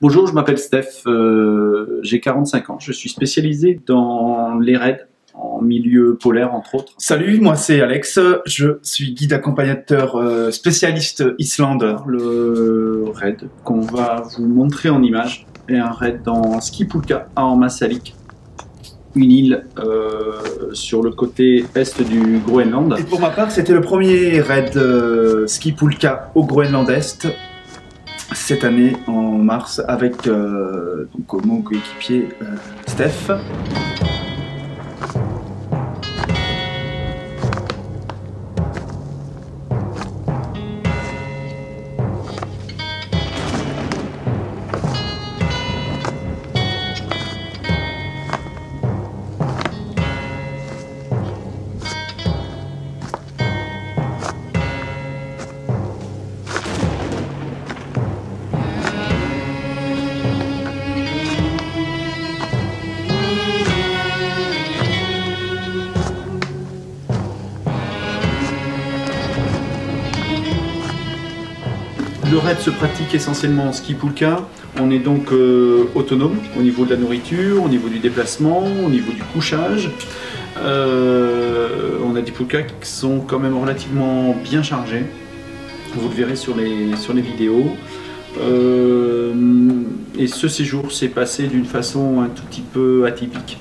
Bonjour, je m'appelle Steph, j'ai 45 ans, je suis spécialisé dans les raids en milieu polaire entre autres. Salut, moi c'est Alex, je suis guide accompagnateur spécialiste Islande. Le raid qu'on va vous montrer en image est un raid dans Skipulka à Ormasalik, une île sur le côté est du Groenland. Et pour ma part, c'était le premier raid Skipulka au Groenland-Est cette année en mars avec donc, mon coéquipier Steph. Le raid se pratique essentiellement en Skipulka. On est donc autonome au niveau de la nourriture, au niveau du déplacement, au niveau du couchage. On a des pulkas qui sont quand même relativement bien chargés. Vous le verrez sur les vidéos. Et ce séjour s'est passé d'une façon un tout petit peu atypique.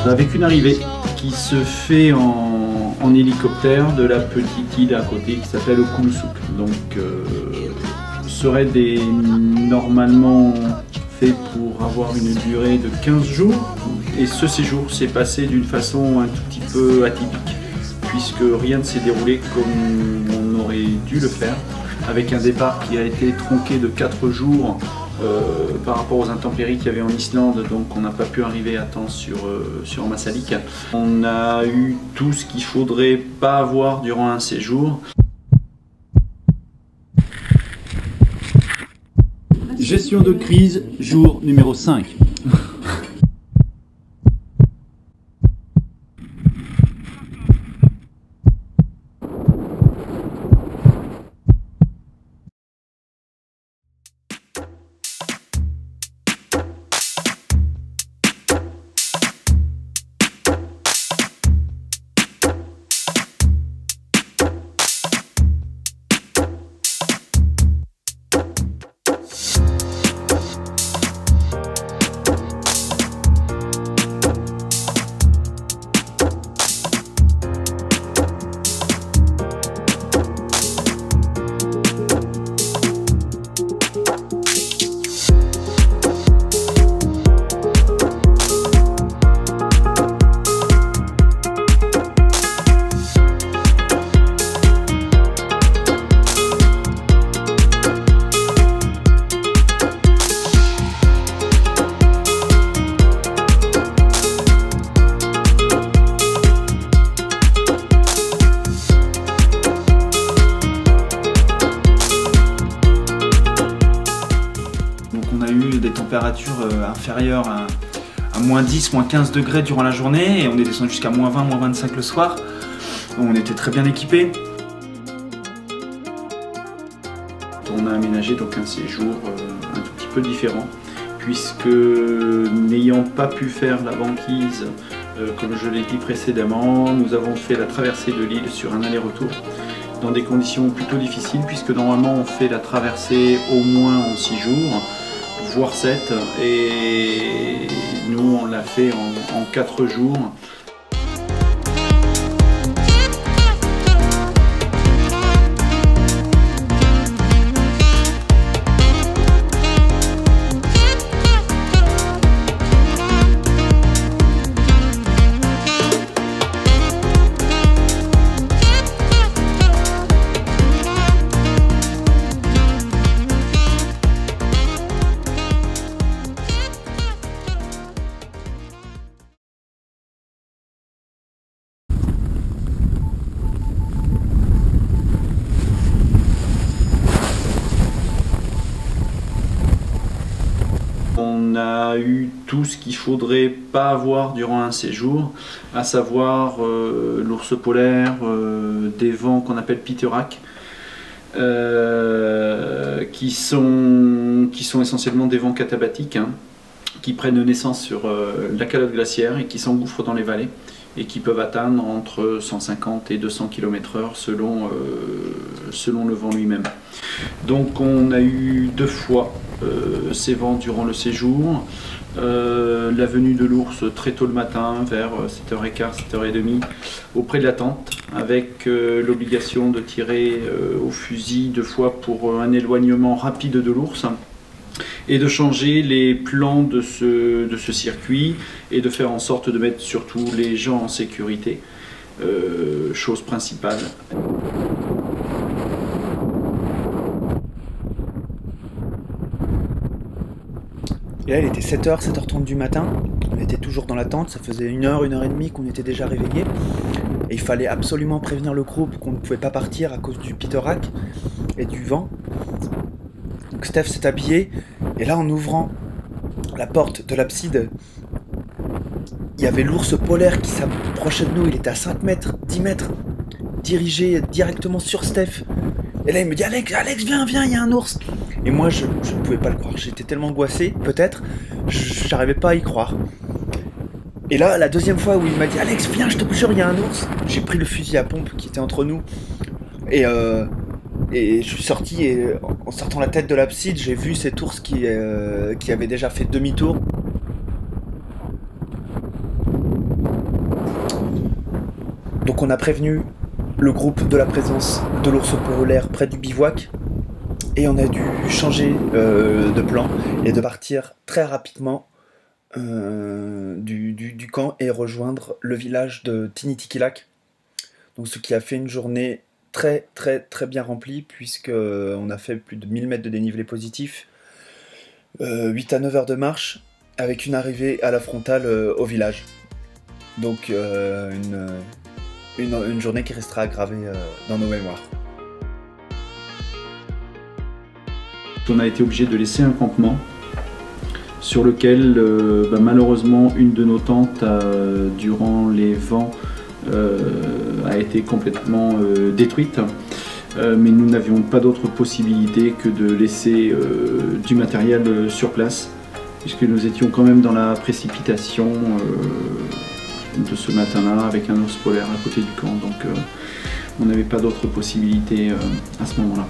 Avec une arrivée qui se fait en hélicoptère de la petite île à côté qui s'appelle Okulusuk. Donc ce raid est normalement fait pour avoir une durée de 15 jours et ce séjour s'est passé d'une façon un tout petit peu atypique puisque rien ne s'est déroulé comme on aurait dû le faire, avec un départ qui a été tronqué de 4 jours par rapport aux intempéries qu'il y avait en Islande, donc on n'a pas pu arriver à temps sur Ormasalik. On a eu tout ce qu'il faudrait pas avoir durant un séjour. Gestion de crise, jour numéro 5. On a eu des températures inférieures à moins 10, moins 15 degrés durant la journée et on est descendu jusqu'à moins 20, moins 25 le soir. On était très bien équipés. On a aménagé donc un séjour un tout petit peu différent puisque n'ayant pas pu faire la banquise comme je l'ai dit précédemment, nous avons fait la traversée de l'île sur un aller-retour dans des conditions plutôt difficiles puisque normalement on fait la traversée au moins en 6 jours, voire 7, et nous on l'a fait en 4 jours. On a eu tout ce qu'il faudrait pas avoir durant un séjour, à savoir l'ours polaire, des vents qu'on appelle pittoraques, qui sont essentiellement des vents catabatiques, hein, qui prennent naissance sur la calotte glaciaire et qui s'engouffrent dans les vallées et qui peuvent atteindre entre 150 et 200 km/h selon le vent lui-même. Donc on a eu 2 fois ces vents durant le séjour. La venue de l'ours très tôt le matin, vers 7h15, 7h30, auprès de la tente, avec l'obligation de tirer au fusil 2 fois pour un éloignement rapide de l'ours, et de changer les plans de ce circuit et de faire en sorte de mettre surtout les gens en sécurité, chose principale. Et là, il était 7h, 7h30 du matin, on était toujours dans la tente, ça faisait 1h, 1h30 qu'on était déjà réveillés. Et il fallait absolument prévenir le groupe qu'on ne pouvait pas partir à cause du pittorak et du vent. Donc Steph s'est habillé, et là en ouvrant la porte de l'abside, il y avait l'ours polaire qui s'approchait de nous, il était à 5 mètres, 10 mètres, dirigé directement sur Steph. Et là il me dit Alex, viens, il y a un ours. Et moi je ne pouvais pas le croire, j'étais tellement angoissé, peut-être, j'arrivais pas à y croire. Et là, la deuxième fois où il m'a dit Alex, viens, je te jure, il y a un ours, j'ai pris le fusil à pompe qui était entre nous, et je suis sorti, et en sortant la tête de l'abside, j'ai vu cet ours qui avait déjà fait demi-tour. Donc on a prévenu le groupe de la présence de l'ours polaire près du bivouac, et on a dû changer de plan et de partir très rapidement du camp et rejoindre le village de Tinitikilak. Donc ce qui a fait une journée très bien remplie, puisque on a fait plus de 1000 mètres de dénivelé positif, 8 à 9 heures de marche, avec une arrivée à la frontale au village. Donc une journée qui restera gravée dans nos mémoires. On a été obligé de laisser un campement sur lequel malheureusement une de nos tentes durant les vents a été complètement détruite, mais nous n'avions pas d'autre possibilité que de laisser du matériel sur place, puisque nous étions quand même dans la précipitation de ce matin-là avec un ours polaire à côté du camp, donc on n'avait pas d'autre possibilité à ce moment-là.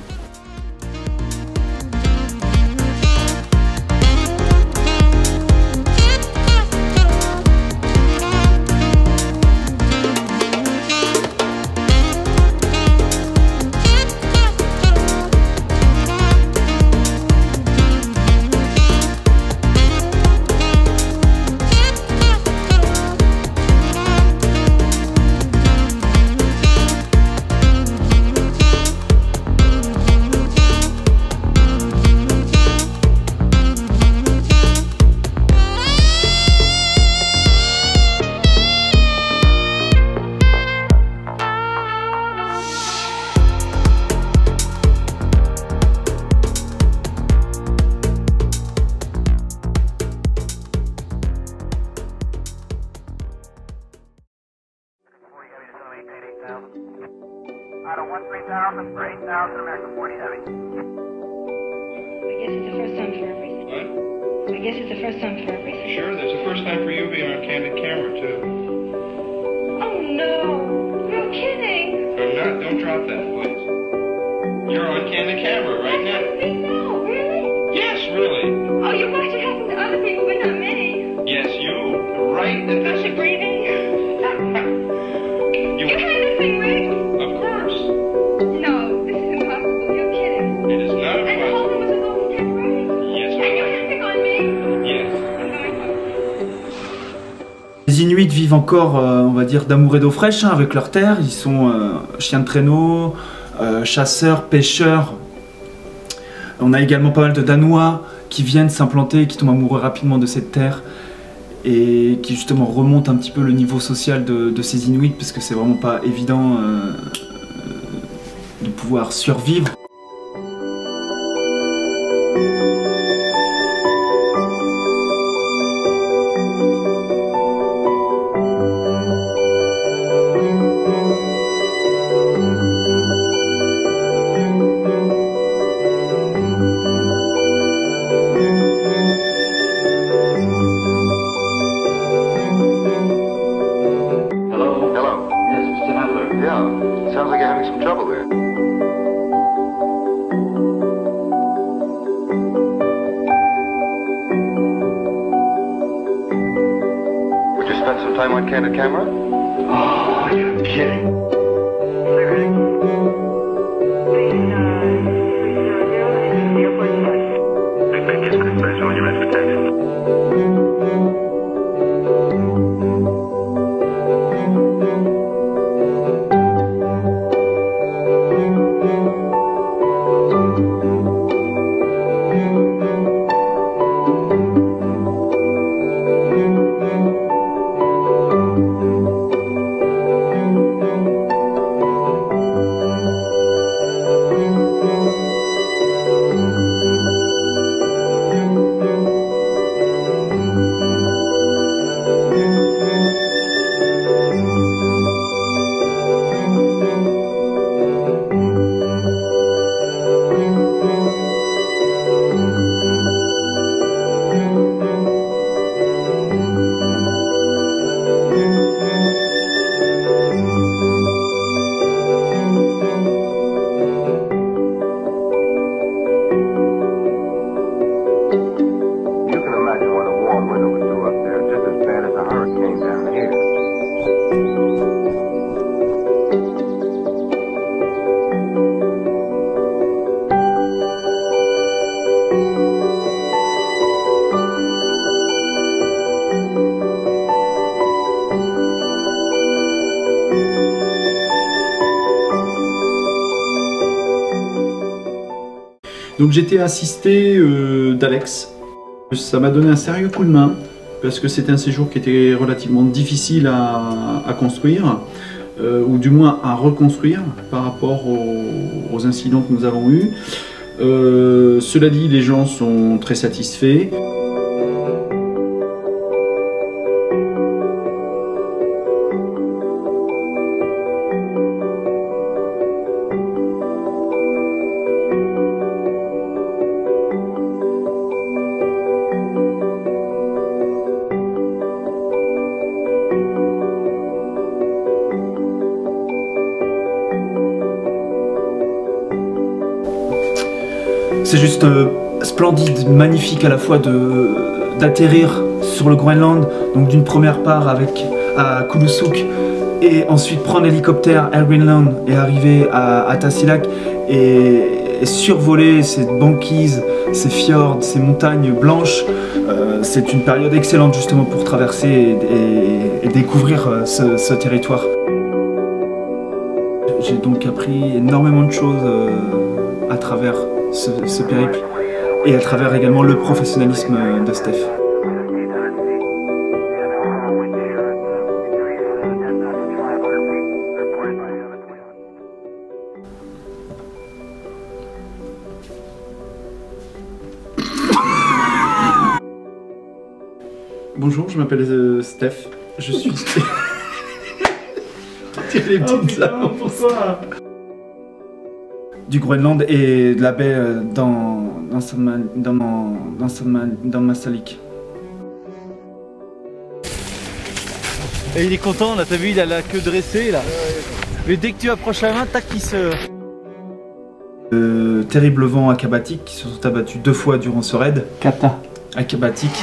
Out of 1-3000 for 8,000 American 40 Heavy. I guess it's the first time for everything. What? I guess it's the first time for everything. Sure, there's a first time for you being on candid camera, too. Oh no! No kidding! I'm not. Don't drop that, please. You're on candid camera right now. No, really? Yes, really. Oh, you're watching happen to other people, but not me. Yes, you. Right at How's this. your breathing? You had this thing rigged? Of course. No, this is impossible. You're kidding. It is not And the whole thing was supposed to get ready. Yes, And you're hacking on me? Yes. I'm going home. Les Inuits vivent encore, on va dire, d'amour et d'eau fraîche, hein, avec leur terre. Ils sont chiens de traîneau, chasseurs, pêcheurs. On a également pas mal de Danois qui viennent s'implanter, qui tombent amoureux rapidement de cette terre et qui justement remontent un petit peu le niveau social de ces Inuits, parce que c'est vraiment pas évident de pouvoir survivre. spent some time on candid camera? Oh, you're kidding. Donc j'étais assisté d'Alex. Ça m'a donné un sérieux coup de main parce que c'était un séjour qui était relativement difficile à construire ou du moins à reconstruire par rapport aux incidents que nous avons eus. Cela dit, les gens sont très satisfaits. C'est juste splendide, magnifique à la fois d'atterrir sur le Groenland, donc d'une première part à Kulusuk, et ensuite prendre l'hélicoptère Air Greenland et arriver à Tasiilaq et survoler ces banquises, ces fjords, ces montagnes blanches. C'est une période excellente justement pour traverser et découvrir ce territoire. J'ai donc appris énormément de choses à travers ce périple et à travers également le professionnalisme de Steph. Bonjour, je m'appelle Steph. Je suis... les petites pourquoi du Groenland et de la baie dans Masalyk. Et il est content là, t'as vu, il a la queue dressée là. Mais dès que tu approches la main, tac, il se... Terribles vents acabatiques qui se sont abattus 2 fois durant ce raid. Kata. Akabatique,